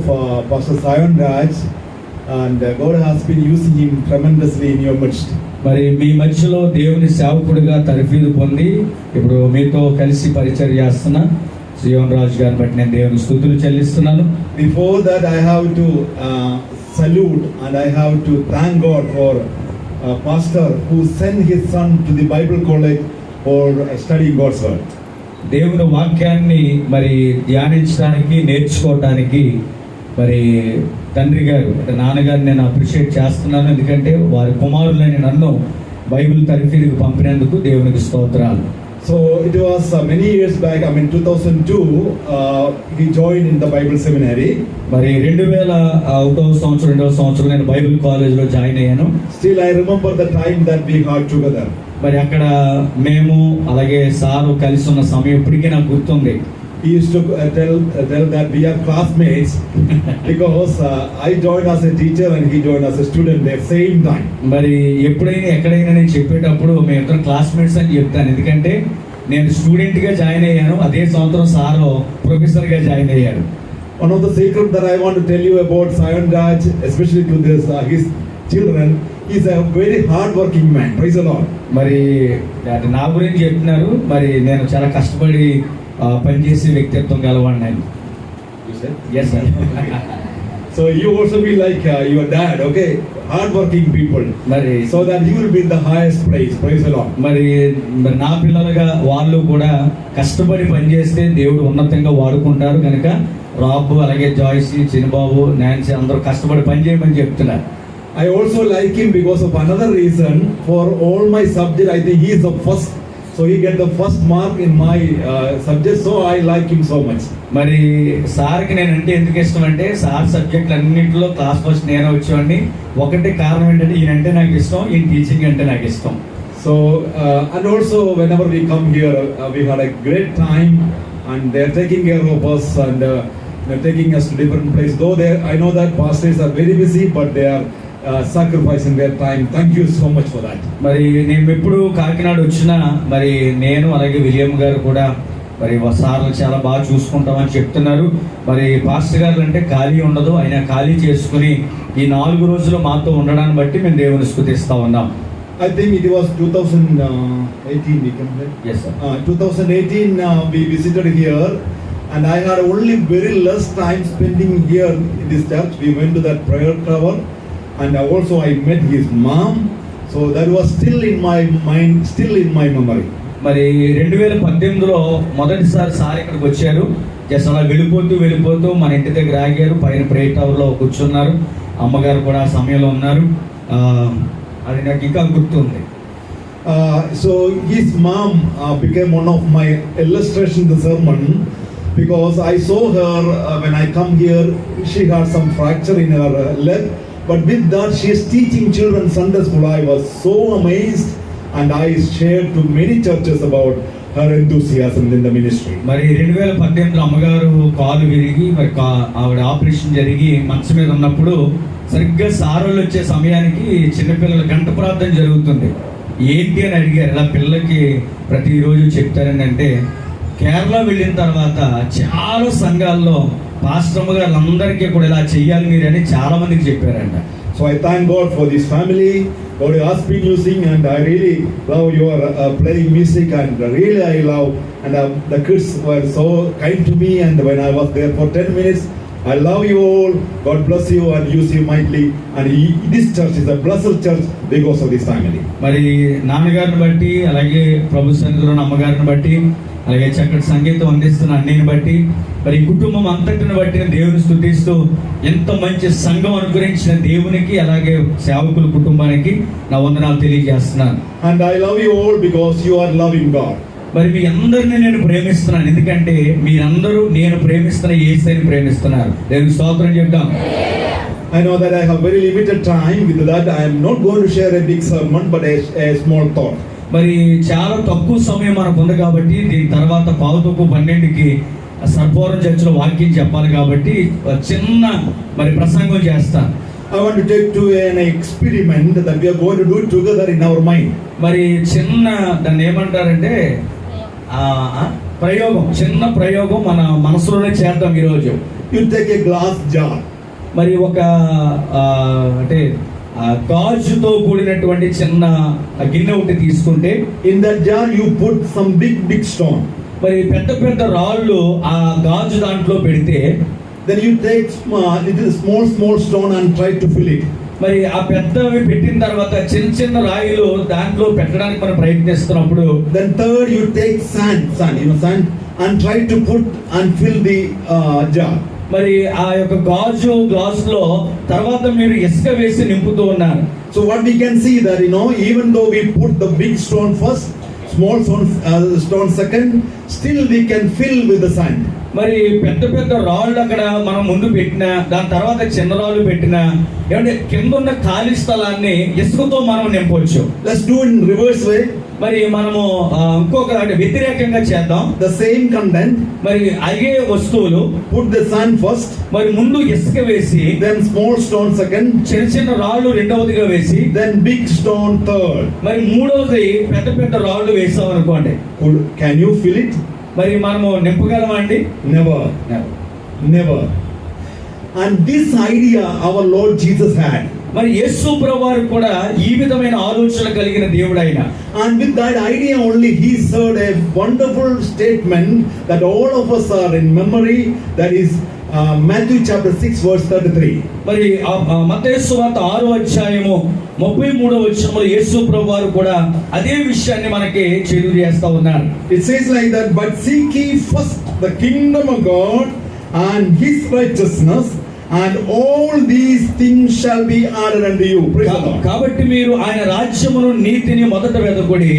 of Pastor Sion Raj, and God has been using him tremendously in your midst. మరి మీ మధ్యలో దేవుని సేవకుడిగా తరఫీదు పొంది ఇప్పుడు మీతో కలిసి పరిచర్య చేస్తున్న సియోన్ రాజు గారిని బట్టి నేను దేవుని స్తుతులు చెల్లిస్తున్నాను. Before that, I have to salute and I have to thank God for pastor who sent his son to the Bible college for studying God's word. దేవుని వాక్యాన్ని మరి ధ్యానించడానికి నేర్చుకోవడానికి మరి తండ్రి గారు అంటే నాన్నగారిని నేను అప్రిషియేట్ చేస్తున్నాను. ఎందుకంటే వారి కుమారులైన నన్ను బైబిల్ తరఫీదుకు పంపినందుకు దేవునికి స్తోత్రాలు. So it was many years back, 2002, he joined in the Bible seminary. మరి 2001వ సంవత్సరం నేను బైబిల్ కాలేజ్లో జాయిన్ అయ్యాను. Still I remember the time that we had together. మరి అక్కడ మేము అలాగే సారు కలిసి ఉన్న సమయం ఇప్పటికీ నాకు గుర్తుంది. He used to tell that we are classmates because I joined as a teacher and he joined as a student at the same time. మరి ఎప్పుడైనా ఎక్కడైనా నేను చెప్పేటప్పుడు మేము ఇద్దరం క్లాస్మేట్స్ అని చెప్తాను. ఎందుకంటే నేను స్టూడెంట్ గా జాయిన్ అయ్యాను, అదే సంవత్సరం సారు ప్రొఫెసర్ గా జాయిన్ అయ్యారు. One of the secrets that I want to tell you about Sion Raj, especially to this his children, he's a very hard working man. Praise the Lord. మరి నా గురించి చెప్తున్నారు. మరి నేను చాలా కష్టపడి పనిచేసే వ్యక్తిత్వం గలవాడిని. Yes, sir. So you also be like your dad, okay? Hard-working people. మరి so that you will be in the highest place. Praise the Lord. మరి నా పిల్లలుగా వాళ్ళు కూడా కష్టపడి పనిచేస్తే దేవుడు ఉన్నతంగా వాడుకుంటారు కనుక రాబు అలాగే జాయ్సీ, చిన్నబాబు, నాన్సీ అందరూ కష్టపడి పనిచేయమని చెప్తున్నారు. I also like him because of another reason. For all my subject, I think he is the first. So he get the first mark in my subject. So I like him so much. మరి సార్కి నేనంటే ఎందుకు ఇష్టం అంటే sir subject అన్నింటిలో class first నేను వచ్చేవాడిని. ఒకటి కారణం ఏంటంటే ఈయనంటే నాకు ఇష్టం, ఈయన టీచింగ్ అంటే నాకు ఇష్టం. So and also whenever we come here, we had a great time and they are taking care of us and they're taking us to different places. Though I know that pastors are very busy, but they are sacrificing their time. Thank you so much for that. మరి నేను ఎప్పుడు కాకినాడ వచ్చినా మరి నేను అలాగే William గారు కూడా మరి సార్లు చాలా బాగా చూసుకుంటామని చెప్తున్నారు. మరి పాస్టర్ గారు అంటే ఖాళీ ఉండదు, ఆయన ఖాళీ చేసుకుని ఈ 4 రోజులు మాతో ఉండడాన్ని బట్టి మేము దేవుని స్తుతిస్తా ఉన్నాం. I think it was 2018 we came here. Yes sir. 2018 we visited here and I had only very less time spending here in this church. We went to that prayer tower and also I met his mom. So that was still in my mind, still in my memory. మరి 2018లో మొదటిసారి sir ఇక్కడికి వచ్చారు. Just అలా వెళ్ళిపోతూ మన ఇంటి దగ్గర ఆగారు, పైన ప్రేయర్ టవర్లో కూర్చున్నారు. అమ్మగారు కూడా ఆ సమయంలో ఉన్నారు. అది నాకు ఇంకా గుర్తుంది. So his mom became one of my illustration in the sermon because I saw her when I come here. She had some fracture in her leg, but with that she is teaching children Sunday school. I was so amazed and I shared to many churches about her enthusiasm in the ministry. మరి 2018లో అమ్మగారు కాలు విరిగి మరి ఆవిడ operation జరిగి మంచం మీద ఉన్నప్పుడు సరిగ్గా సారోళ్ళు వచ్చే సమయానికి చిన్నపిల్లల గంట ప్రార్థన జరుగుతుంది. ఏంటి అని అడిగారు. ఇలా పిల్లలకి ప్రతిరోజు చెప్తారని అంటే కేరళ వెళ్ళిన తర్వాత చాలా సంఘాల్లో పాస్టర్ గారు అందరికీ కూడా ఇలా చెయ్యాలి మీరు అని చాలా మందికి చెప్పారంట. So I thank God for this family. God has been using and I really love your playing music and really I love and the kids were so kind to me and when I was there for 10 minutes, I love you all. God bless you and use you mightily and this church is a blessed church because of this family. మరి నాన్నగారిని బట్టి అలాగే ప్రభు సన్నిధిలో అమ్మగారిని బట్టి అలాగే చక్కటి సంగీతం అందిస్తున్న అన్నిని బట్టి మరి కుటుంబం అంతటిని బట్టి దేవుని స్తుతిస్తూ ఎంత మంచి సంఘం అనుగ్రహించిన దేవునికి అలాగే సేవకుల కుటుంబానికి నా వందనాలు తెలియజేస్తున్నాను. And I love you all because you are loving God. మరి మీ అందరిని నేను ప్రేమిస్తున్నాను ఎందుకంటే మీరందరూ నేను ప్రేమిస్తున్న యేసుని ప్రేమిస్తున్నారు. దేవునికి స్తోత్రం చెప్తాం. I know that I have very limited time. With that I am not going to share a big sermon but a small thought. మరి చాలా తక్కువ సమయం మనకు ఉంది కాబట్టి దీని తర్వాత 11:12కి సర్పవరం చర్చిలో వాక్యం చెప్పాలి కాబట్టి చిన్న మరి ప్రసంగం చేస్తాను. I want to take to an experiment that we are going to do together in our mind. మరి చిన్న దాన్ని ఏమంటారంటే ప్రయోగం, చిన్న ప్రయోగం మన మనసులోనే చేద్దాం ఈరోజు. you take a glass jar. మరి ఒక అంటే గాజుతో కూడినటువంటి చిన్న గిన్నె ఒకటి తీసుకుంటే, In that jar you put some big stone. మరి పెద్ద పెద్ద రాళ్ళు ఆ గాజు దాంట్లో పెడితే, Then you take little small stone and try to fill it. మరి ఆ పెద్దవి పెట్టిన తర్వాత చిన్న చిన్న రాయిలు దాంట్లో పెట్టడానికి మనం ప్రయత్నిస్తున్నప్పుడు, Then third you take sand, and try to put and fill the jar. మరి ఆ యొక్క గాజు గ్లాస్ లో తర్వాత మీరు ఇసుక వేసి నింపుతూ ఉన్నారు. So what we can see that, even though we put the big stone first, small stone second, still we can fill with the sand. మరి పెద్ద పెద్ద రాళ్ళు అక్కడ మనం ముందు పెట్టినా, దాని తర్వాత చిన్న రాళ్ళు పెట్టినా, ఏమంటే కింద ఉన్న ఖాళీ స్థలాన్ని ఇసుకతో మనం నింపొచ్చు. Let's do it in reverse way. మరి మనము ఇంకొక అంటే వ్యతిరేకంగా చేద్దాం. The same content. మరి అయ్యే వస్తువులు, Put the sand first, మరి ముందు ఇసుక వేసి, then small stone second, చిన్న చిన్న రాళ్ళు రెండవదిగా వేసి, then big stone third. మరి మూడవది పెద్ద పెద్ద రాళ్ళు వేసాం అనుకోండి. Can you fill it? మరి మనము నింపగలమా అండి? Never. And this idea our Lord Jesus had. మరి యేసు ప్రభువారు కూడా ఈ విధమైన ఆలోచన కలిగిన దేవుడు ఆయన. And with that idea only he said a wonderful statement that all of us are in memory, that is Matthew chapter 6 verse 33. మరి మత్తయి సువార్త 6వ అధ్యాయము 33వ వచనంలో యేసు ప్రభువారు కూడా అదే విషయాన్ని మనకి తెలియజేస్తా ఉన్నారు. It says like that, but seek ye first the kingdom of God and his righteousness, and all these things shall be added unto you. Praise the Lord. కాబట్టి మీరు ఆయన రాజ్యమును నీతిని మొదట వెదకుడి,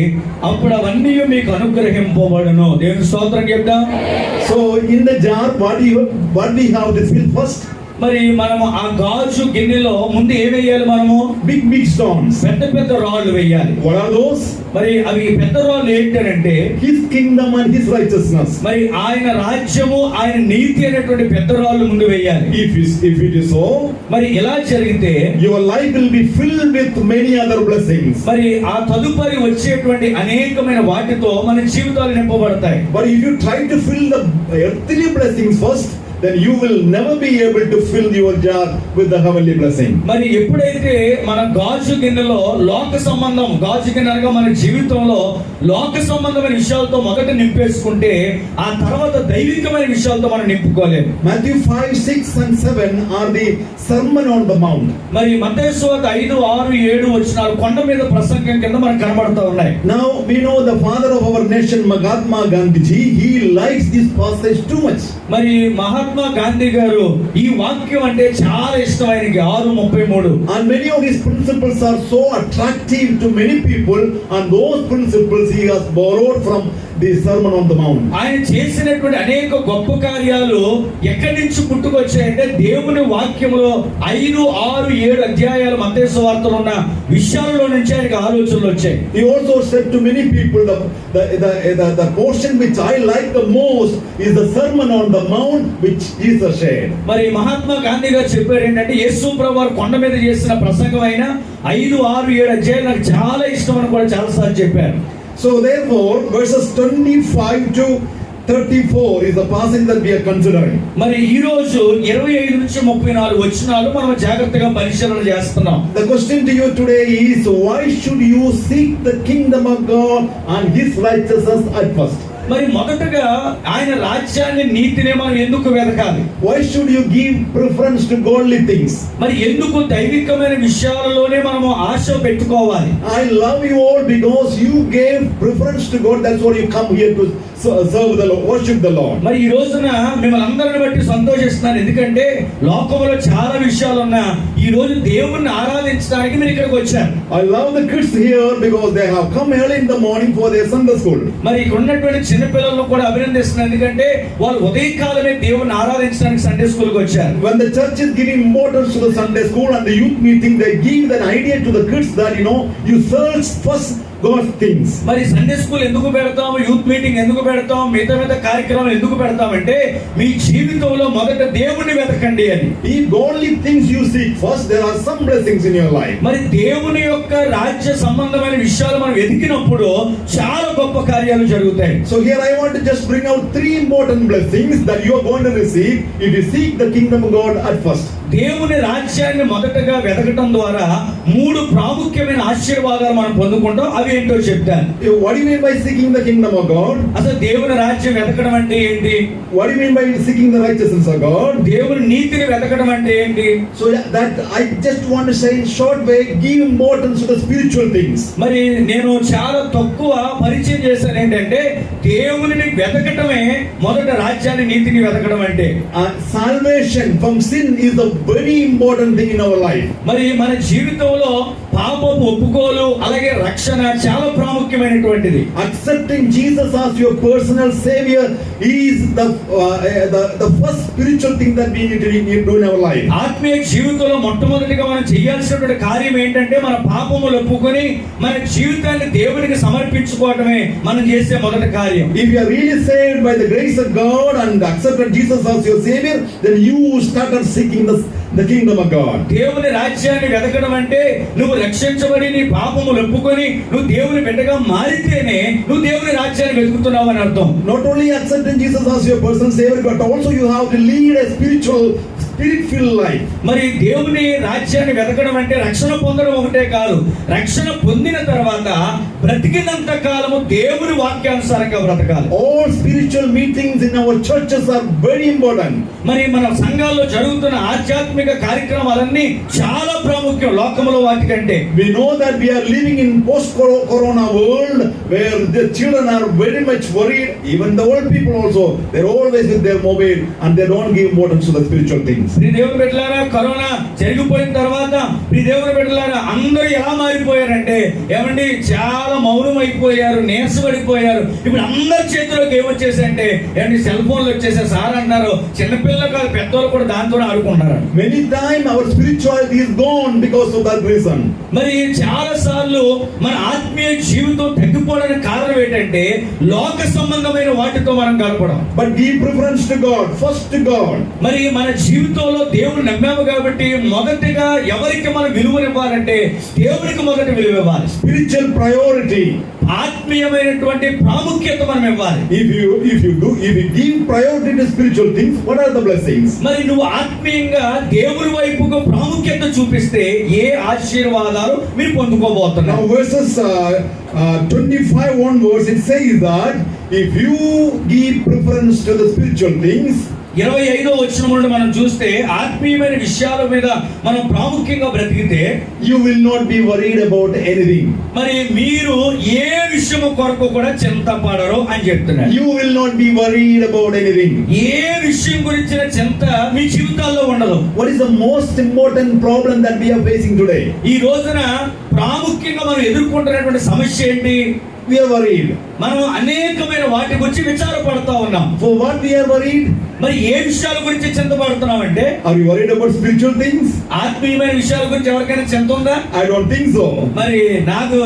అప్పుడు అవన్నీ మీకు అనుగ్రహింపబడును. దేవుని స్తోత్రం చెప్దాం. So in the jar, what we have to fill first? మరి మనము ఆ గాజు గిన్నెలో ముందు ఏం వేయాలి? మనము big stones. పెద్ద పెద్ద రాళ్ళు వేయాలి. What are those? మరి అవి పెద్ద రాళ్ళు ఏంటంటే his kingdom and his righteousness. మరి ఆయన రాజ్యము, ఆయన నీతి అనేటువంటి పెద్ద రాళ్ళు ముందు వేయాలి. If it is so, మరి ఇలా జరిగితే your life will be filled with many other blessings. మరి ఆ తదుపరి వచ్చేటువంటి అనేకమైన వాటితో మన జీవితాలు నింపబడతాయి. But if you try to fill the earthly blessings first, then you will never be able to fill your jar with the heavenly blessing. మరి ఎప్పుడైతే మన గాజు గిన్నెలో లోక సంబంధం, గాజు గిన్నెగా మన జీవితంలో లోక సంబంధమైన విషయాలతో మొదట నింపేసుకుంటే ఆ తర్వాత దైవికమైన విషయాలతో మనం నింపుకోలేము. Matthew 5, 6 and 7 are the sermon on the mount. మరి మత్తయి సువార్త 5, 6, 7 వచనాలు కొండ మీద ప్రసంగం కింద మనకు కనబడుతూ ఉన్నాయి. Now we know the father of our nation, Mahatma Gandhi, he likes this passage too much. మరి మహాత్మా గాంధీ గారు ఈ వాక్యం అంటే చాలా ఇష్టం ఆయనకి. 6:33. And many of his principles are so attractive to many people, and those principles he has borrowed from the sermon on the mount. ఆయన చేసినటువంటి అనేక గొప్ప కార్యాలు ఎక్కడి నుంచి పుట్టుకొచ్చాయంటే దేవుని వాక్యంలో 5, 6, 7 అధ్యాయాలు మత్తయి సువార్తలో ఉన్న విషయాలలో నుంచి ఆయనకి ఆలోచనలు వచ్చాయి. He also said to many people, the portion which I like the most is the sermon on the mount which Jesus shared. మరి మహాత్మా గాంధీ గారు చెప్పారు ఏంటంటే యేసు ప్రభువారు కొండ మీద చేసిన ప్రసంగం అయిన 5, 6, 7 అధ్యాయాలు నాకు చాలా ఇష్టం అని కూడా చాలా సార్లు చెప్పారు. So therefore verses 25 to 34 is the passage that we are considering. మరి ఈ రోజు 25 నుంచి 34 వచనాలు మనం జాగ్రత్తగా పరిశీలన చేస్తున్నాం. The question to you today is, why should you seek the kingdom of God and his righteousness at first? మరి మొదటగా ఆయన రాజ్యాన్ని, నీతిని మనం ఎందుకు వెతకాలి? Why should you give preference to godly things? మరి ఎందుకు దైవికమైన విషయాలలోనే మనము ఆశ పెట్టుకోవాలి? I love you all because you gave preference to God. That's why you come here to serve the Lord, worship the Lord. మరి ఈ రోజున మిమ్మల్ని అందరిని బట్టి సంతోషిస్తున్నాను, ఎందుకంటే లోకంలో చాలా విషయాలు ఉన్నా ఈ రోజు దేవుణ్ణి ఆరాధించడానికి మీరు ఇక్కడికి వచ్చారు. I love the kids here because they have come early in the morning for their Sunday school. మరి ఇక్కడ ఉన్నటువంటి చిన్న పిల్లలను కూడా అభినందిస్తున్నాను, ఎందుకంటే వాళ్ళు ఉదయకాలమే దేవుణ్ణి ఆరాధించడానికి సండే స్కూల్ కి వచ్చారు. When the church is giving importance to the Sunday school and the youth meeting, they give that idea to the kids that you search first God's things. మరి సండే స్కూల్ ఎందుకు పెడతాం, youth meeting ఎందుకు పెడతాం, మిగతా కార్యక్రమాలు ఎందుకు పెడతామంటే మీ జీవితంలో మొదట దేవుణ్ణి వెతకండి అని. If godly things you seek first, there are some blessings in your life. మరి దేవుని యొక్క రాజ్య సంబంధమైన విషయాలు మనం వెతికినప్పుడు చాలా గొప్ప కార్యాలు జరుగుతాయి. So here I want to just bring out three important blessings that you are going to receive if you seek the kingdom of God at first. దేవుని రాజ్యాన్ని మొదటగా వెతకటం ద్వారా మూడు ప్రాముఖ్యమైన ఆశీర్వాదాలు మనం పొందుకుంటాం. అవి ఏంటో చెప్తాను. What do you mean by seeking the kingdom of God? అసలు దేవుని రాజ్యం వెతకడం అంటే ఏంటి? What do you mean by seeking the righteousness of God? దేవుని నీతిని వెతకడం అంటే ఏంటి? So that I just want to say in short way, give importance to the spiritual things. మరి నేను చాలా తక్కువ పరిచయం చేశాను ఏంటంటే దేవునిని వెతకటమే మొదట రాజ్యాన్ని నీతిని వెతకడం అంటే. Salvation from sin is the very important thing in our life. మరి మన జీవితంలో పాపపు ఒప్పుకోలు అలాగే రక్షణ చాలా ప్రాముఖ్యమైనటువంటిది. Accepting Jesus as your personal savior is the first spiritual thing that we need to do in our life. ఆత్మీయ జీవితంలో మొట్టమొదటిగా మనం చేయాల్సినటువంటి కార్యం ఏంటంటే మన పాపములు ఒప్పుకొని మన జీవితాన్ని దేవునికి సమర్పించుకోవడమే మనం చేసే మొదటి కార్యం. If you are really saved by the grace of God and accepted Jesus as your savior, then you started seeking the kingdom of God. దేవుని రాజ్యాన్ని వెతకడం అంటే నువ్వు రక్షించబడి నీ పాపములు ఒప్పుకొని నువ్వు దేవుని బిడ్డగా మారితేనే నువ్వు దేవుని రాజ్యాన్ని వెతుకుతున్నావు అని అర్థం. Not only accepting Jesus as your personal savior, but also you have to lead a spirit-filled life. మరి దేవుని రాజ్యాన్ని వెతకడం అంటే రక్షణ పొందడం ఒకటే కాదు, రక్షణ పొందిన తర్వాత బ్రతికినంత కాలము దేవుని వాక్యానుసారంగా బ్రతకాలి. All spiritual meetings in our churches are very important. మరి మన సంఘాల్లో జరుగుతున్న ఆధ్యాత్మిక కార్యక్రమాలన్నీ చాలా ప్రాముఖ్యం లోకములో వాటికంటే. We know that we are living in post-corona world where the children are very much worried. Even the old people also, they're always with their mobile and they don't give importance to the spiritual things. ప్రియ దేవుని బిడ్డలారా, corona జరిగిపోయిన తర్వాత ప్రియ దేవుని బిడ్డలారా అందరూ ఎలా మారిపోయారంటే ఏమండి చాలా మౌనం అయిపోయారు, నీరసపడిపోయారు. ఇప్పుడు అందరి చేతిలోకి ఏమొచ్చేసంటే ఏమండి సెల్ ఫోన్లు వచ్చేసా సార్ అన్నారు. చిన్నపిల్లలు కాదు పెద్దవాళ్ళు కూడా దాంతో ఆడుకుంటారు. Many times our spirituality is gone because of that reason. మరి చాలా సార్లు మన ఆత్మీయ జీవితం తగ్గిపోవడానికి కారణం ఏంటంటే లోక సంబంధమైన వాటితో మనం గడపడం. But give preference to God, first to God. మరి మన జీవితంలో దేవుని నమ్మాము కాబట్టి మొదటిగా ఎవరికి మనం విలువనివ్వాలంటే దేవునికి మొదటి విలువ ఇవ్వాలి. Spiritual priority. ఆత్మీయమైనటువంటి ప్రాముఖ్యత మనం ఇవ్వాలి. If you give priority to spiritual things, what are the blessings? మరి నువ్వు ఆత్మీయంగా దేవుని వైపుకు ప్రాముఖ్యత చూపిస్తే ఏ ఆశీర్వాదాలు మీరు పొందుకోబోతున్నారు? Now verses 25 onwards it says that if you give preference to the spiritual things, 25వ వచనం నుండి మనం చూస్తే ఆత్మీయమైన విషయాల మీద మనం ప్రాముఖ్యంగా బ్రతికితే you will not be worried about anything. మరి మీరు ఏ విషయము కొరకు కూడా చింతపడరు అని చెప్తున్నారు. You will not be worried about anything. ఏ విషయం గురించిన చింత మీ జీవితాల్లో ఉండదు. What is the most important problem that we are facing today? ఈ రోజున ప్రాముఖ్యంగా మనం ఎదుర్కొంటున్నటువంటి సమస్య ఏంటి? We are worried. మనం అనేకమైన వాటి గురించి విచారపడతా ఉన్నాం. For what we are worried? మరి ఏ విషయాల గురించి చింతపడుతున్నాం అంటే Are you worried about spiritual things? ఆత్మీయమైన విషయాల గురించి ఎవరికైనా చింత ఉందా? I don't think so. మరి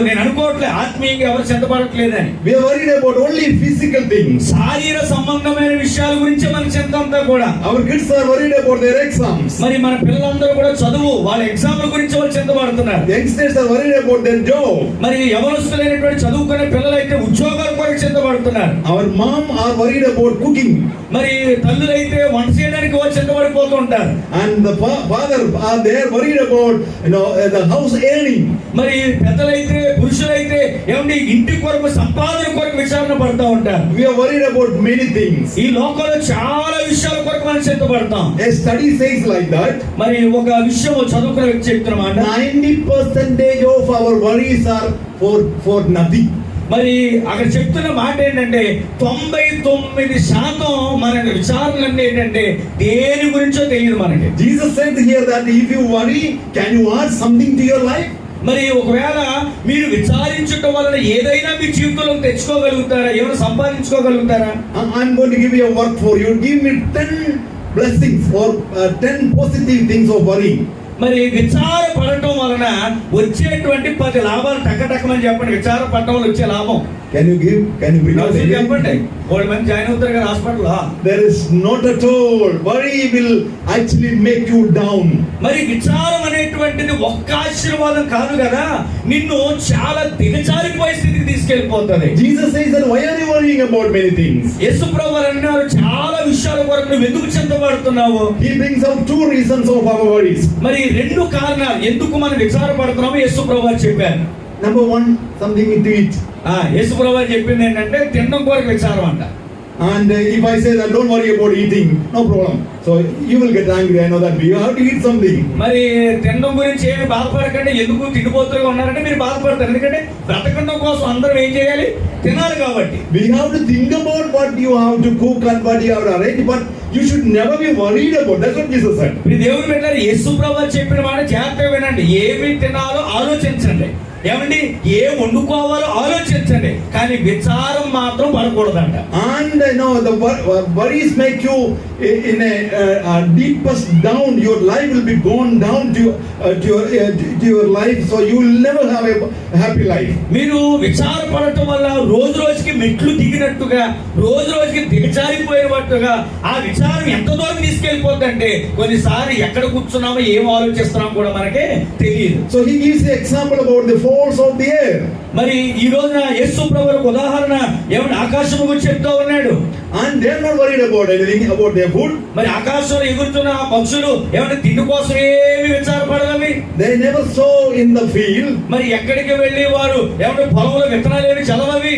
నేను అనుకోవట్లేదు ఆత్మీయంగా ఎవరు చింతపడట్లేదని. We are worried about only physical things. శారీర సంబంధమైన విషయాల గురించి మన చింత అంతా కూడా. Our kids are worried about their exams. మరి మన పిల్లలందరూ కూడా చదువు వాళ్ళ ఎగ్జామ్ల గురించి వాళ్ళు చింతపడుతున్నారు. The youngsters are worried about their job. మరి యవనస్తులైనటువంటి చదువుకునే పిల్లలైతే ఉద్యోగాల కొరకు చింతపడుతున్నారు. Our mom are worried about cooking. మరి తల్లులైతే వంట చేయడానికి వాళ్ళు చింతపడిపోతూ ఉంటారు. And the father are they are worried about the house earning. మరి పెద్దలైతే పురుషులైతే ఏమండి ఇంటి కొరకు సంపాదన కొరకు విచారణ పడుతూ ఉంటారు. We are worried about many things. ఈ లోకంలో చాలా విషయాల కొరకు మనం చింతపడతాం. A study says like that. మరి ఒక విషయం చదువుకున్న వ్యక్తి చెప్తున్నమాట 90% of our worries are for nothing. మరి అక్కడ చెప్తున్న మాట ఏంటంటే 99% మన విచారణలన్నీ ఏంటంటే దేని గురించో తెలియదు మనకి. Jesus said here that if you worry, can you add something to your life? మరి ఒకవేళ మీరు విచారించడం వలన ఏదైనా మీ జీవితంలో తెచ్చుకోగలుగుతారా? ఏమైనా సంపాదించుకోగలుగుతారా? I'm going to give you a work for you. Give me 10 blessings or 10 positive things of worrying. మరి విచార పడటం వలన వచ్చేటువంటి 10 లాభాలు టకటకమని చెప్పండి. విచార పడటం వల్ల వచ్చే లాభం Can you bring out any? చెప్పండి. 10 మంది జాయిన్ అవుతారు కదా హాస్పిటల్లో. There is not at all. Worry will actually make you down. మరి విచారం అనేటువంటిది ఒక్క ఆశీర్వాదం కాదు కదా, నిన్ను చాలా దిగజారిపోయే స్థితికి తీసుకెళ్లిపోతుంది. Jesus says that why are you worrying about many things? యేసు ప్రభువు అన్నారు చాలా విషయాల కొరకు నువ్వు ఎందుకు చింతపడుతున్నావు? He brings out 2 reasons of our worries. మరి 2 కారణాలు ఎందుకు మనం విచారపడుతున్నామో యేసు ప్రభువు చెప్పారు. Number 1, something to eat. యేసు ప్రభువు చెప్పింది ఏంటంటే తినడం కొరకు విచారం అంట. And if I say that don't worry about eating, no problem. So you will get angry. I know that. You have to eat something. మరి తినడం గురించి ఏమి బాధపడకండి, ఎందుకు తిండిపోతులుగా ఉన్నారంటే మీరు బాధపడతారు. ఎందుకంటే బ్రతకడం కోసం అందరం ఏం చేయాలి? తినాలి కాబట్టి. We have to think about what you have to cook and what you have to arrange, but you should never be worried about. That's what Jesus said. మీరు దేవుని పెట్టారు. యేసు ప్రభువు చెప్పిన మాట జాగ్రత్తగా వినండి. ఏమి తినాలో ఆలోచించండి. ఏమండి ఏ వండుకోవాలో ఆలోచించండి, కానీ విచారం మాత్రం పడకూడదంట. And the worries make you in a deepest down. Your life will be gone down to your life, so you will never have a happy life. మీరు విచారపడటం వల్ల రోజు రోజుకి మెట్లు దిగినట్టుగా, రోజు రోజుకి దిగజారిపోయేటట్టుగా ఆ విచారం ఎంత దూరం తీసుకెళ్లిపోతుందంటే కొన్నిసార్లు ఎక్కడ కూర్చున్నామో ఏం ఆలోచిస్తున్నామో కూడా మనకే తెలియదు. So he gives the example about the falls of the air. మరి ఈ రోజున యేసు ప్రభువుకు ఉదాహరణ ఏమంటే ఆకాశం గురించి చెప్తూ ఉన్నాడు. And they are not worried about anything about their food. మరి ఆకాశంలో ఎగురుతున్న ఆ పక్షులు ఏమంటే తిండి కోసం ఏమి విచారపడవి. They never sow in the field. మరి ఎక్కడికి వెళ్ళి వారు ఏమంటే పొలంలో విత్తనాలు ఏమి చదవవి.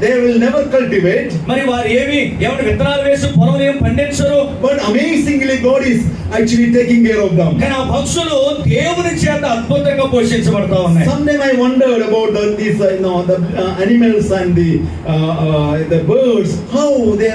They will never cultivate. మరి వారు ఏమంటే విత్తనాలు వేసి పొలం ఏమి పండించరు. But amazingly God is actually taking care of them. కానీ ఆ పక్షులు దేవుని చేత అద్భుతంగా పోషించబడతా ఉన్నాయి. Sometime I wondered about these the animals and the birds, how they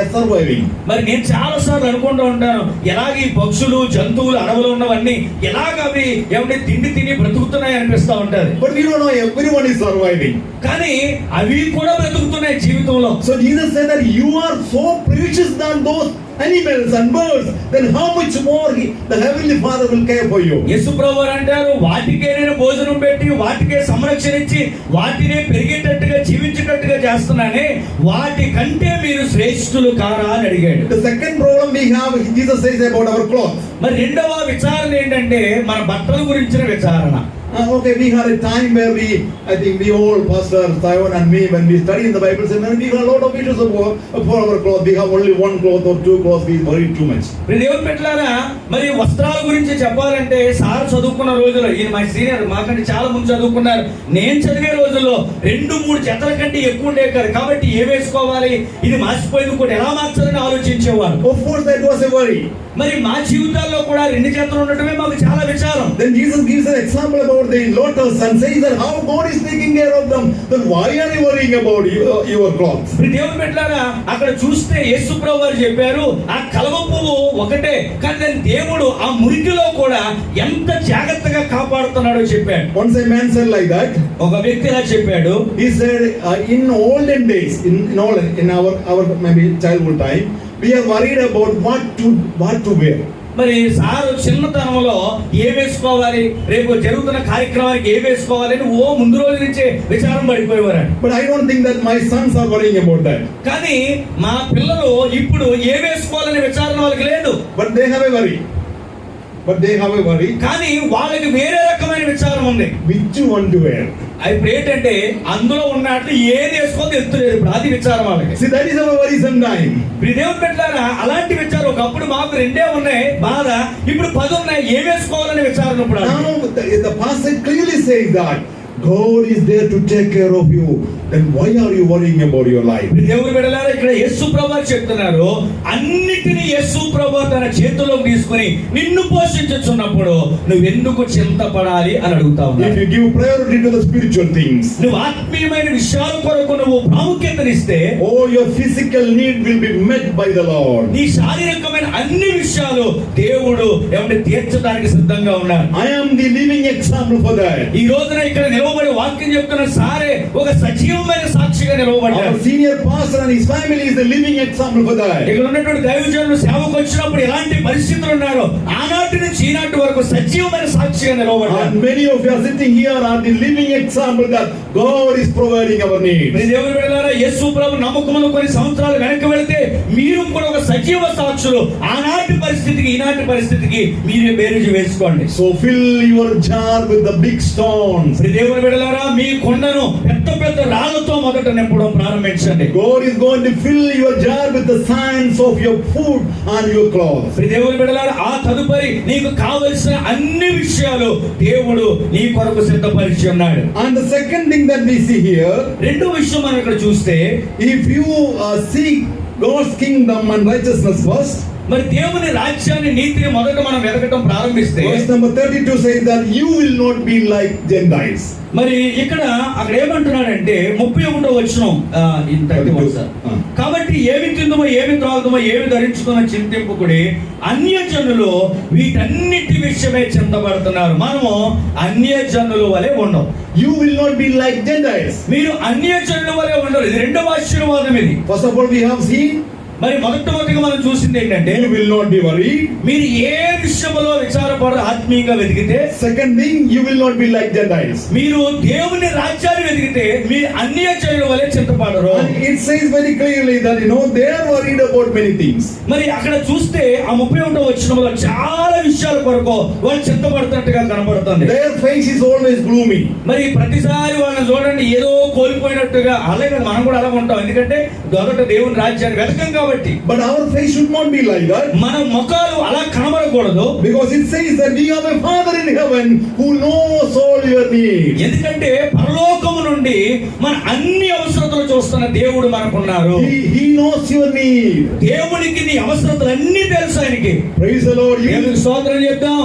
are surviving. మరి నేను చాలా సార్లు అనుకుంటూ ఉంటాను, ఎలాగ ఈ పక్షులు జంతువులు అడవులు ఉన్నవన్నీ ఎలాగ అవి ఏమంటే తిండి తిని బ్రతుకుతున్నాయి అనిపిస్తా ఉంటది. But we don't know everyone is surviving. కానీ అవి కూడా బ్రతుకుతున్నాయి జీవితంలో. So Jesus said that you are so precious than those animals and birds, then how much more the heavenly Father will care for you. యేసు ప్రభువు అంటారు, వాటికే నేను భోజనం పెట్టి వాటికే సంరక్షణ ఇచ్చి వాటినే పెరిగేటట్టుగా జీవించేటట్టుగా చేస్తున్నానే, వాటి కంటే మీరు శ్రేష్ఠులు కారా అని అడిగాడు. The second problem we have, Jesus says about our clothes. మరి రెండవ విచారణ ఏంటంటే మన బట్టల గురించిన విచారణ. Okay, we had a time where I think we all, Pastor Simon and me, when we study in the Bible, we have a lot of issues for our clothes. We have only 1 cloth or 2 clothes. We worry too much. దేవుని పెట్టారా, మరి వస్త్రాల గురించి చెప్పాలంటే sir చదువుకున్న రోజుల్లో, ఈయన మా సీనియర్, మాకంటే చాలా ముందు చదువుకున్నారు. నేను చదివే రోజుల్లో 2-3 జతల కంటే ఎక్కువ ఉండేవి కాదు. కాబట్టి ఏ వేసుకోవాలి, ఇది మార్చిపోయింది కూడా ఎలా మార్చాలని ఆలోచించేవారు. Of course, that was a worry. మరి మా జీవితాల్లో కూడా 2 జతలు ఉండటమే మాకు చాలా విచారం. Then Jesus gives an example about the lotus and says that how God is taking care of them. Then why are you worrying about your clothes? దేవుని పెట్టారా, అక్కడ చూస్తే యేసు ప్రభువు వారు చెప్పారు, ఆ కలవ పువ్వు ఒకటే, కానీ దాని దేవుడు ఆ మురికిలో కూడా ఎంత జాగ్రత్తగా కాపాడుతున్నాడో చెప్పాడు. Once a man said like that. ఒక వ్యక్తి ఇలా చెప్పాడు. He said in olden days, in our maybe childhood time, we are worried about what to wear. మరి సారు చిన్నతనంలో ఏ వేసుకోవాలి, రేపు జరుగుతున్న కార్యక్రమానికి ఏ వేసుకోవాలి అని ముందు రోజు నుంచే విచారం పడిపోయేవారు. But I don't think that my sons are worrying about that. కానీ మా పిల్లలు ఇప్పుడు ఏ వేసుకోవాలనే విచారణ వాళ్ళకి లేదు. But they have a worry. కానీ వాళ్ళకి వేరే రకమైన విచారం ఉంది. Which one to wear? ఇప్పుడు ఏంటంటే అందులో ఉన్నట్లు ఏది వేసుకోవాలి ఎత్తులేదు. ఇప్పుడు అది విచారం వాళ్ళకి. See, that is our worry sometime. దేవుని పెట్టారా, అలాంటి విచారం. ఒకప్పుడు మాకు 2 ఉన్నాయి బాధ, ఇప్పుడు 10 ఉన్నాయి. ఏ వేసుకోవాలనే విచారం. ఇప్పుడు Now the passage clearly says that God is there to take care of you. Then why are you worrying about your life? దేవుని బిడ్డలారా, ఇక్కడ యేసు ప్రభువు చెప్తున్నారు, అన్నిటిని యేసు ప్రభువు తన చేతుల్లోకి తీసుకొని నిన్ను పోషించుచున్నప్పుడు నువ్వు ఎందుకు చింతపడాలి అని అడుగుతా ఉన్నాడు. If you give priority to the spiritual things, నువ్వు ఆత్మీయమైన విషయాల కొరకు నువ్వు ప్రాముఖ్యతనిస్తే, all your physical need will be met by the Lord. నీ శారీరకమైన అన్ని విషయాలు దేవుడు ఏమంటే తీర్చడానికి సిద్ధంగా ఉన్నాడు. I am the living example for that. ఈ రోజున ఇక్కడ నిలబడి వాక్యం చెప్తున్న సారే ఒక సజీవమైన సాక్షిగా సాక్షిగా నిలవబడ్డారు. Our senior pastor and his family is a living example for that. ఇక్కడ ఉన్నటువంటి దైవజనులు సేవకు వచ్చినప్పుడు ఎలాంటి పరిస్థితులు ఉన్నారో ఆనాటి నుంచి ఈనాటి వరకు సజీవమైన సాక్షిగా నిలవబడ్డారు. And many of you are sitting here are the living example that God is providing our needs. మీ దేవుని బిడ్డలారా, యేసు ప్రభు నమ్మకమును కొన్ని సంవత్సరాలు వెనక్కి వెళితే మీరు కూడా ఒక సజీవ సాక్షులు. ఆనాటి పరిస్థితికి ఈనాటి పరిస్థితికి మీరే బేరీజు వేసుకోండి. So fill your jar with the big stones. మీ దేవుని బిడ్డలారా, మీ కొండను పెద్ద పెద్ద రాళ్లతో మొదట నింపడం ప్రారంభించండి. God is going to fill your jar with the sands of your food and your clothes. మీ దేవుని బిడ్డలారా, ఆ తదుపరి నీకు కావలసిన అన్ని విషయాలు దేవుడు నీ కొరకు సిద్ధపరిచి ఉన్నాడు. And the second thing that we see here, రెండో విషయం మనం ఇక్కడ చూస్తే, if you seek God's kingdom and righteousness first, మరి దేవుని రాజ్యాన్ని నీతిని మొదట మనం వెతకటం ప్రారంభిస్తే, verse number 32 says that you will not be like Gentiles. మరి ఇక్కడ అక్కడ ఏమంటున్నాడంటే 31వ వచనం, కాబట్టి ఏమి తిందుమో ఏమి త్రాగుదమో ఏమి ధరించుకున్న చింతింపుకుడి, అన్యజనులు వీటన్నిటి విషయమే చింతపడుతున్నారు. మనము అన్యజనుల వలె ఉండవు. You will not be like Gentiles. మీరు అన్యజనుల వలె ఉండరు. ఇది రెండవ ఆశీర్వాదం. ఇది First of all we have seen, మరి మొదటిగా మనం చూసింది ఏంటంటే, you will not be worried. మీరు ఏ విషయంలో విచారపడరు. ఆత్మీయంగా వెతికితే, Second thing, you will not be like Gentiles. మీరు దేవుని రాజ్యాన్ని వెతికితే మీరు అన్యజనుల వలె చింతపడరు. And it says very clearly that they are worried about many things. మరి అక్కడ చూస్తే ఆ 31వ వచనంలో చాలా విషయాల కొరకు వాళ్ళు చింతపడుతున్నట్టుగా కనబడుతుంది. Their face is always gloomy. మరి ప్రతిసారి వాళ్ళని చూడండి ఏదో కోల్పోయినట్టుగా. అలాగే మనం కూడా అలా ఉంటాం. ఎందుకంటే మొదట దేవుని రాజ్యాన్ని వెతకం కాబట్టి. But our face should not be like that. మన ముఖాలు అలా కనబడకూడదు. Because it says that we have a Father in heaven who knows all your needs. ఎందుకంటే పరలోకము నుండి మన అన్ని అవసరతలు చూస్తున్న దేవుడు మనకున్నారు. He knows your need. దేవునికి నీ అవసరతలు అన్ని తెలుసు ఆయనకి. Praise the Lord. దేవునికి స్తోత్రం చెప్తాం.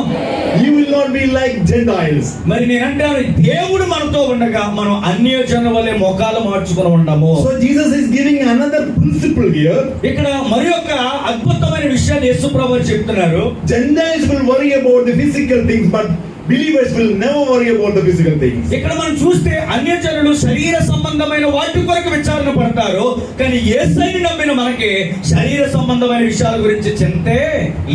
You will not be like Gentiles. మరి నేనంటాను, దేవుడు మనతో ఉండగా మనం అన్యజనుల వలె ముఖాలు మార్చుకొని ఉండము. So Jesus is giving another principle here. ఇక్కడ మరి ఒక అద్భుతమైన విషయాన్ని యేసు ప్రభువు చెప్తున్నారు. Gentiles will worry about the physical things, but believers will never worry about the physical things. ఇక్కడ మనం చూస్తే అన్యజనులు శరీర సంబంధమైన వాటి కొరకు విచారణ పడతారు. కానీ యేసయ్యని నమ్మిన మనకి శరీర సంబంధమైన విషయాల గురించి చింతే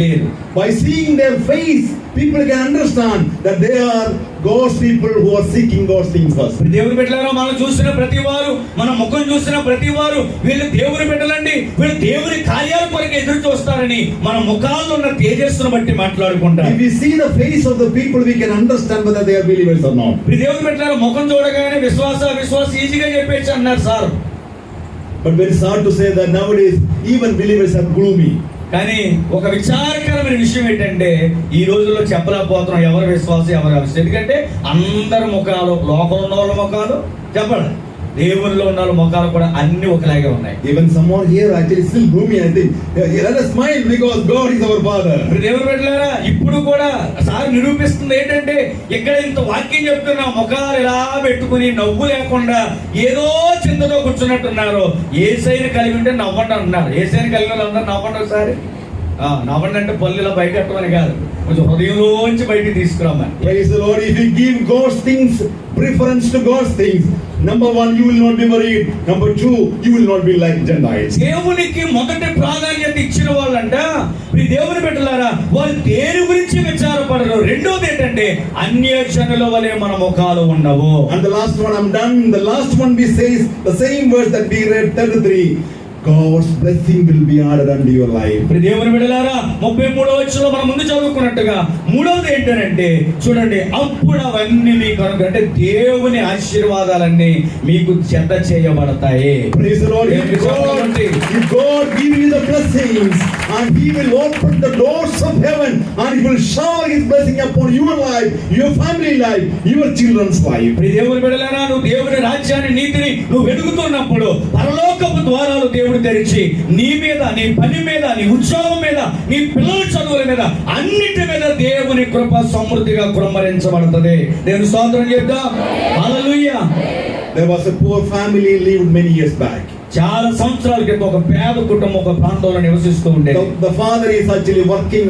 లేదు. By seeing their face, people can understand that they are God's people who are seeking God's things first. దేవుని బిడ్డలారా, మనం చూసిన ప్రతి వారు, మన ముఖం చూసిన ప్రతి వారు వీళ్ళు దేవుని బిడ్డలండి, వీళ్ళు దేవుని కార్యాల కొరకు ఎదురు చూస్తారని మన ముఖాల్లో ఉన్న తేజస్సును బట్టి మాట్లాడుకుంటారు. If we see the face of the people, we can understand whether they are believers or not. దేవుని బిడ్డలారా, ముఖం చూడగానే విశ్వాస ఈజీగా చెప్పేసి అన్నారు sir. But very sad to say that nowadays even believers are gloomy. కానీ ఒక విచారకరమైన విషయం ఏంటంటే ఈ రోజుల్లో చెప్పలేకపోతున్నాం ఎవరి విశ్వాసం ఎవరి అవిశ్వాసం. ఎందుకంటే అందరి ముఖాలు, లోకంలో ఉన్న వాళ్ళ ముఖాలు చెప్పండి, దేవునిలో ఉన్న వాళ్ళ ముఖాలు కూడా అన్ని ఒకలాగే ఉన్నాయి. Even someone here actually still gloomy, I think. Let us smile because God is our Father. దేవుని బిడ్డలారా, ఇప్పుడు కూడా సార్ నిరూపిస్తుంది ఏంటంటే, ఇక్కడ ఇంత వాక్యం చెప్తున్నా ముఖాలు ఇలా పెట్టుకుని నవ్వు లేకుండా ఏదో చింతతో కూర్చున్నట్టున్నారు. యేసయ్యని కలిగి ఉంటే నవ్వండి అంటున్నారు. యేసయ్యని కలిగిన వాళ్ళందరూ నవ్వండి ఒకసారి. నవ్వండి అంటే పళ్ళు ఇలా బయట పెట్టమని కాదు, కొంచెం హృదయంలోంచి బయటికి తీసుకురామని. Praise the Lord. If you give God's things preference to God's things, number one, you will not be worried. Number two, you will not be like Gentiles. దేవునికి మొదటి ప్రాధాన్యత ఇచ్చిన వాళ్ళంట ఈ దేవుని బిడ్డలారా, వాళ్ళు దేని గురించి విచారపడరు. రెండోది ఏంటంటే అన్యజనుల వలె మన ముఖాలు ఉండవు. And the last one, I'm done. The last one we says the same verse that we read 33. God's blessing will be added unto your life. దేవుని బిడ్డలారా, 33వ వచనంలో మనం ముందు చదువుకున్నట్టుగా మూడవది ఏంటంటే చూడండి, అప్పుడు అవన్నీ మీకు అంటే దేవుని ఆశీర్వాదాలన్నీ మీకు జత చేయబడతాయి. Praise the Lord. If God give you the blessings and He will open the doors of heaven and He will shower His blessing upon your life, your family life, your children's life. దేవుని బిడ్డలారా, నువ్వు దేవుని రాజ్యాన్ని నీతిని నువ్వు వెతుకుతున్నప్పుడు పరలోకపు ద్వారాలు దేవుడు తెరిచి నీ మీద, నీ పని మీద, నీ ఉద్యోగం మీద, నీ పిల్లల చదువుల మీద, అన్నిటి మీద దేవుని కృప సమృద్ధిగా కుమ్మరించబడుతుంది. దేవుని స్తోత్రం చెప్దాం. హల్లెలూయా. There was a poor family lived many years back. చాలా సంవత్సరాల క్రితం ఒక పేద కుటుంబం ఒక ప్రాంతంలో నివసిస్తూ ఉండేది. The father is actually working,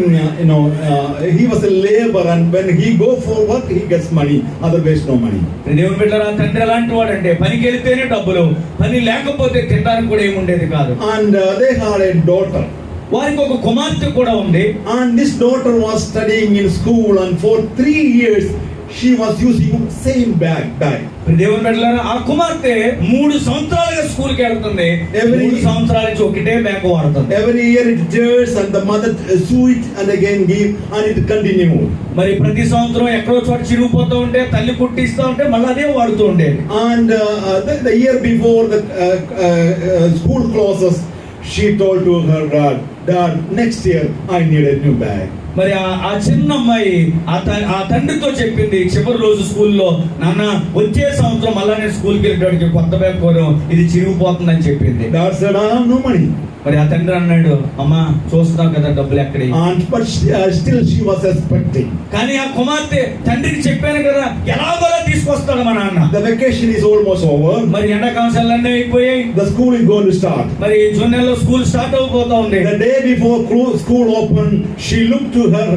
he was a laborer, and when he go for work, he gets money. Otherwise, no money. దేవుని బిడ్డలారా, తండ్రి ఎలాంటి వాడంటే పనికి వెళ్తేనే డబ్బులు, పని లేకపోతే తినడానికి కూడా ఏమి ఉండేది కాదు. And they had a daughter. వారికి ఒక కుమార్తె కూడా ఉంది. And this daughter was studying in school, and for 3 years she was using same bag. దేవుని బిడ్డలారా, ఆ కుమార్తె 3 సంవత్సరాలుగా స్కూల్ కి వెళ్తుంది. 3 సంవత్సరాల నుంచి ఒకటే బ్యాగ్ వాడుతుంది. Every year it tears, and the mother sew it and again give, and it continue. మరి ప్రతి సంవత్సరం ఎక్కడో చోట చిరిగిపోతూ ఉంటే తల్లి కుట్టిస్తూ ఉంటే మళ్ళీ అదే వాడుతూ ఉండేది. And the year before the school closes, she told to her dad, next year I need a new bag. మరి ఆ చిన్న అమ్మాయి ఆ తండ్రితో చెప్పింది చివరి రోజు స్కూల్లో, నాన్న వచ్చే సంవత్సరం మళ్ళా నేను స్కూల్కి వెళ్ళేటోడికి కొత్త బ్యాగ్ కొను, ఇది చిరిగిపోతుందని చెప్పింది. Dad said, I have no money. మరి ఆ తండ్రి అన్నాడు, అమ్మా చూస్తున్నాం కదా డబ్బులు ఎక్కడ. But still she was expecting. కానీ ఆ కుమార్తె తండ్రికి చెప్పాను కదా ఎలాగోలా తీసుకొస్తాడు మా నాన్న. The vacation is almost over. మరి ఎండాకాలం సెలవులన్నీ అయిపోయాయి. The school is going to start. మరి జూన్ నెలలో స్కూల్ స్టార్ట్ అయిపోతా ఉంది. The day before school opened, she looked to her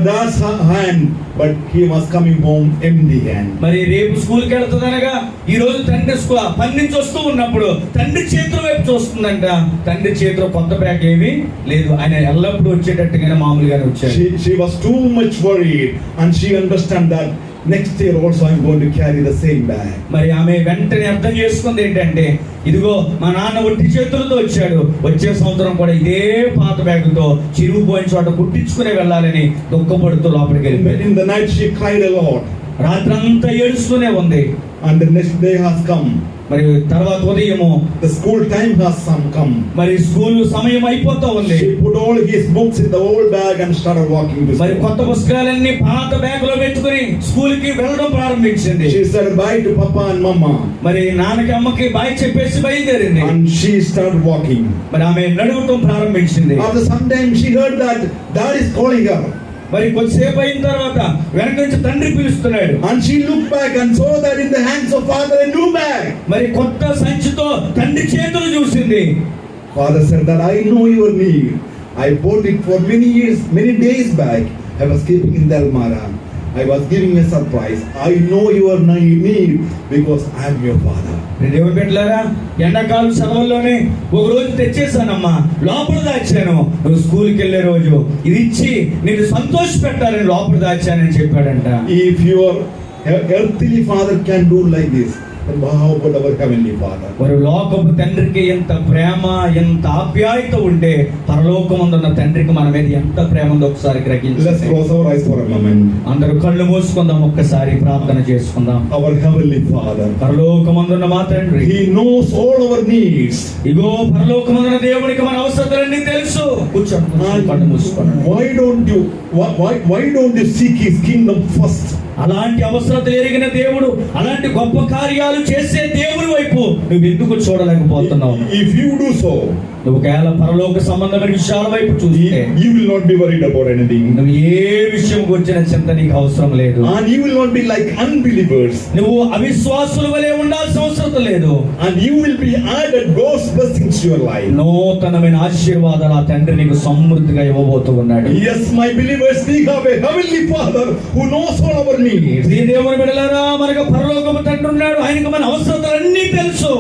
dad's hand, but he was coming home empty hand. మరి రేపు school కి వెళ్తుందనగా ఈ రోజు తండ్రి పని నుంచి వస్తూ ఉన్నప్పుడు తండ్రి చేతుల వైపు చూస్తుందంట. తండ్రి చేతిలో కొత్త బ్యాగ్ ఏమీ లేదు. ఆయన ఎల్లప్పుడూ వచ్చేటట్టుగానే మామూలుగానే వచ్చాడు. She was too much worried, and she understand that next year also I'm going to carry the same bag. మరి ఆమె వెంటనే అర్థం చేసుకుంది ఏంటంటే, ఇదిగో మా నాన్న ఒట్టి చేతులతో వచ్చాడు, వచ్చే సంవత్సరం కూడా ఇదే పాత బ్యాగుతో చిరుగుపోయిన చోట కుట్టించుకునే వెళ్ళాలని దుఃఖపడుతూ లోపలికి వెళ్ళిపోయింది. In the night she cried a lot. రాత్రంతా ఏడుస్తూనే ఉంది. And the next day has come. మరి తర్వాత ఉదయము the school time has come. మరి స్కూల్ సమయం అయిపోతా ఉంది. She put all his books in the old bag and started walking to school. మరి కొత్త పుస్తకాలన్నీ పాత బ్యాగ్ లో పెట్టుకొని స్కూల్ కి వెళ్ళడం ప్రారంభించింది. She said bye to papa and mama. మరి నాన్నకి అమ్మకి బాయ్ చెప్పేసి బయలుదేరింది. And she started walking. మరి ఆమె నడవటం ప్రారంభించింది. After some time she heard that dad is calling her. మరి కొద్దిసేపు అయిన తర్వాత వెనక నుంచి తండ్రి పిలుస్తున్నాడు. And she looked back and saw that in the hands of father a new bag. మరి కొత్త సంచితో తండ్రి చేతులు చూసింది. Father said that I know your need. I bought it for many years, many days back. I was keeping in the almara. I was giving a surprise. I know your need because I am your father. దేవుని బిడ్డలారా, ఎండాకాలం సెలవుల్లోనే ఒక రోజు తెచ్చేసానమ్మా, లోపల దాచాను, నువ్వు స్కూల్కి వెళ్ళే రోజు ఇది ఇచ్చి నిన్ను సంతోష పెట్టాలని లోపల దాచానని చెప్పాడంట. If your earthly father can do like this, then how about our heavenly father? మరి లోకపు తండ్రికి ఎంత ప్రేమ, ఎంత ఆప్యాయత ఉంటే పరలోకమందున్న తండ్రికి మన మీద ఎంత ప్రేమ ఉందో ఒకసారి గ్రహించండి. Let's close our eyes for a moment. అందరూ కళ్ళు మూసుకుందాం, ఒక్కసారి ప్రార్థన చేసుకుందాం. Our heavenly father, పరలోకమందున్న మా తండ్రి, he knows all our needs. ఇగో పరలోకమందున్న దేవునికి మన అవసరాలన్నీ తెలుసు. కూర్చోండి, కళ్ళు మూసుకోండి. Why don't you seek his kingdom first? అలాంటి అవసరతలు ఎరిగిన దేవుడు, అలాంటి గొప్ప కార్యాలు చేసే దేవుడి వైపు నువ్వు ఎందుకు చూడలేకపోతున్నావు? If you do so, నువ్వు కేవలం పరలోక సంబంధమైన విషయాల వైపు చూస్తే you will not be worried about anything. నువ్వు ఏ విషయం గురించిన చింత నీకు అవసరం లేదు. And you will not be like unbelievers. నువ్వు అవిశ్వాసుల వలె ఉండాల్సిన అవసరం లేదు. And you will be added God's blessings to your life. నూతనమైన ఆశీర్వాదాలు ఆ తండ్రి నీకు సమృద్ధిగా ఇవ్వబోతూ ఉన్నాడు. Yes, my believers, we have a heavenly father who knows all our needs. ఈ దేవుని బిడ్డలారా, మనకు పరలోకపు తండ్రి ఉన్నాడు, ఆయనకు మన అవసరాలన్నీ తెలుసు.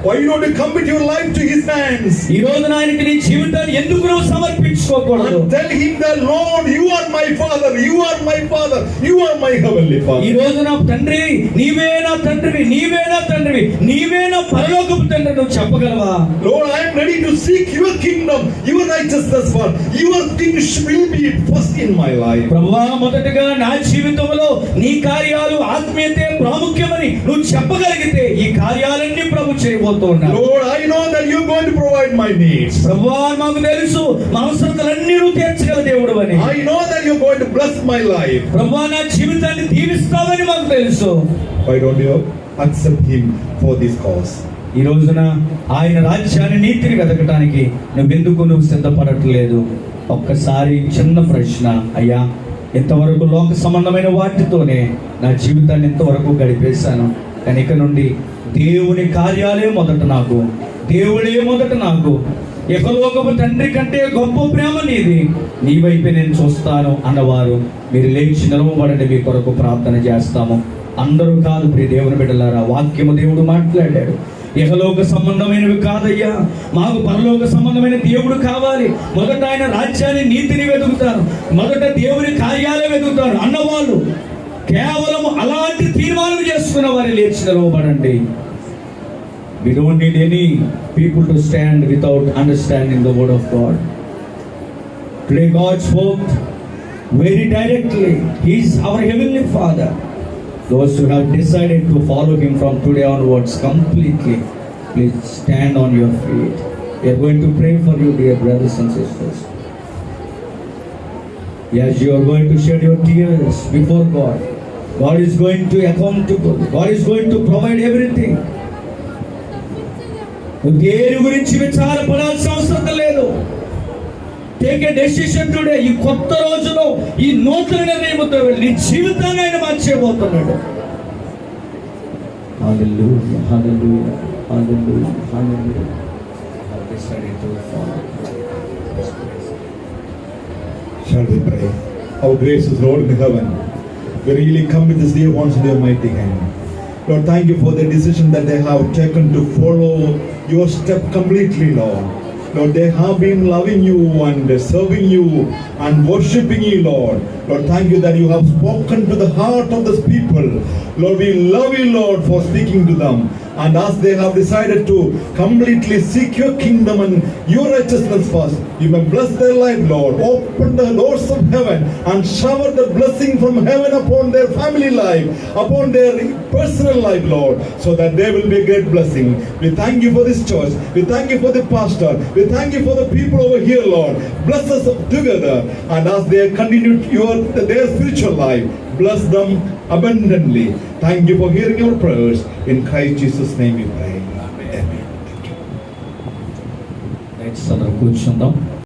Why don't you commit your life to his hands? ఈ రోజు ఆయనకి నీ జీవితాన్ని ఎందుకు నువ్వు సమర్పించుకోకూడదు? And tell him that Lord, you are my father, you are my father, you are my heavenly father. ఈ రోజు నా తండ్రి, నీవే నా తండ్రివి, నీవే నా తండ్రివి, నీవే నా పరలోకపు తండ్రి నువ్వు చెప్పగలవా? Lord, I am ready to seek your kingdom, your righteousness, for your things will be first in my life. ప్రభువా, మొదటగా నా జీవితంలో నీ కార్యాలు ఆత్మీయతే ప్రాముఖ్యమని నువ్వు చెప్పగలిగితే ఈ కార్యాలన్నీ ప్రభు చేయబోతున్నాడు. Lord, I know that you are going to provide my needs. ప్రభువా, మాకు తెలుసు మా అవసరాలన్నీ నువ్వు తీర్చగల దేవుడు అని. I know that you are going to bless my life. ప్రభువా, నా జీవితాన్ని దీవిస్తావని మాకు తెలుసు. Why don't you accept him for this cause? ఈ రోజున ఆయన రాజ్యాన్ని, నీతిని వెతకటానికి నువ్వు సిద్ధపడట్లేదు. ఒక్కసారి చిన్న ప్రశ్న, అయ్యా ఇంతవరకు లోక సంబంధమైన వాటితోనే నా జీవితాన్ని ఇంతవరకు గడిపేశాను, కానీ ఇక నుండి దేవుని కార్యాలే మొదట నాకు దేవుడే మొదట నాకు, ఇహలోకపు తండ్రి కంటే గొప్ప ప్రేమ నీది, నీ వైపే నేను చూస్తాను అన్నవారు మీరు లేచి నిలవబడండి. మీ కొరకు ప్రార్థన చేస్తాము. అందరూ కాదు ప్రియ దేవుని బిడ్డలారా, వాక్యము దేవుడు మాట్లాడాడు. ఇహలోక సంబంధమైనవి కాదయ్యా, మాకు పరలోక సంబంధమైన దేవుడు కావాలి. మొదట ఆయన రాజ్యాన్ని, నీతిని వెతుకుతారు, మొదట దేవుని కార్యాలే వెతుకుతారు అన్నవాళ్ళు కేవలం అలాంటి తీర్మానం చేసుకున్న వారు లేచి నిలవబడండి. We don't need any people to stand without understanding the word of God. Today God spoke very directly. He is our heavenly Father. Those who have decided to follow Him from today onwards completely, please stand on your feet. We are going to pray for you, dear brothers and sisters. Yes, you are going to shed your tears before God. God is going to accountable. God is going to provide everything. నువ్వు దేని గురించి విచారపడాల్సిన అవసరం లేదు. Take a decision today. ఈ కొత్త రోజులో ఈ నూతన నిర్ణయంతో వెళ్ళి నీ జీవితాన్ని ఆయన మార్చేయబోతున్నాడు. హల్లెలూయా, హల్లెలూయా, హల్లెలూయా, హల్లెలూయా. Shall we pray? Our gracious Lord in heaven, we really come with this dear ones in your mighty hand. Lord, thank you for the decision that they have taken to follow your step completely, Lord. Lord, they have been loving you and serving you and worshiping you, Lord. Lord, thank you that you have spoken to the heart of this people. Lord, we love you, Lord, for speaking to them. And as they have decided to completely seek your kingdom and your righteousness first, you may bless their life, Lord. Open the doors of heaven and shower the blessing from heaven upon their family life, upon their personal life, Lord, so that there will be a great blessing. We thank you for this church. We thank you for the pastor. We thank you for the people over here, Lord. Bless us together. And as they continue their spiritual life, bless them abundantly. Thank you for hearing our prayers. In Christ Jesus' name we pray. Amen. Thank you. Let's కూర్చుందాం.